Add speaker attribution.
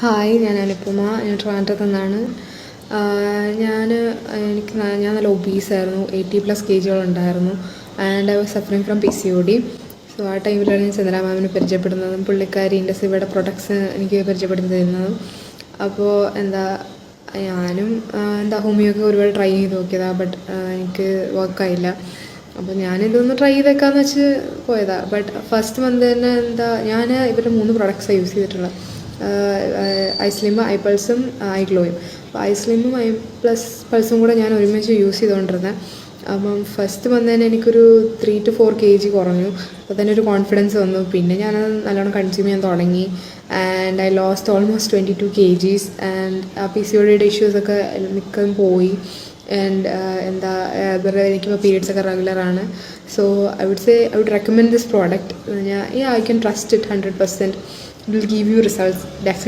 Speaker 1: Hi, ഞാൻ അനുപമ. ഞാൻ ട്രിവാൻഡ്രത്ത് നിന്നാണ്. ഞാൻ നല്ല ഒബീസായിരുന്നു. 80+ kg and I was suffering from PCOD. So ആ ടൈമിലാണ് ഞാൻ ചന്ദ്ര മാമിനെ പരിചയപ്പെടുന്നതും പുള്ളിക്കാരി ഇൻഡസ്ട്രിയുടെ പ്രൊഡക്ട്സ് എനിക്ക് പരിചയപ്പെടുത്തി തരുന്നതും. അപ്പോൾ ഞാനും ഹോമിയൊക്കെ ഒരുപാട് ട്രൈ ചെയ്ത് നോക്കിയതാണ്. ബട്ട് എനിക്ക് വർക്കായില്ല. അപ്പോൾ ഞാനിതൊന്ന് ട്രൈ ചെയ്തേക്കാന്ന് വെച്ച് പോയതാണ്. ബട്ട് ഫസ്റ്റ് മന്ത് തന്നെ ഞാൻ ഇവരുടെ 3 പ്രൊഡക്ട്സാണ് യൂസ് ചെയ്തിട്ടുള്ളത്. ഐസ്ലിം, ഐപൾസും, ഐഗ്ലോയും. അപ്പോൾ ഐസ്ലിമും പൾസും കൂടെ ഞാൻ ഒരുമിച്ച് യൂസ് ചെയ്തുകൊണ്ടിരുന്നത്. അപ്പം ഫസ്റ്റ് മന്ത് തന്നെ എനിക്കൊരു 3 to 4 kg കുറഞ്ഞു. അപ്പോൾ തന്നെ ഒരു കോൺഫിഡൻസ് വന്നു. പിന്നെ ഞാനത് നല്ലോണം കൺസ്യൂം ചെയ്യാൻ തുടങ്ങി. And I lost almost 22 kgs. And PCODയുടെ ഇഷ്യൂസൊക്കെ മിക്കതും പോയി. ആൻഡ് എനിക്കിപ്പോൾ പീരിയഡ്സ് ഒക്കെ റെഗുലറാണ്. So I would recommend this product. I can trust it 100%. It will give you results definitely.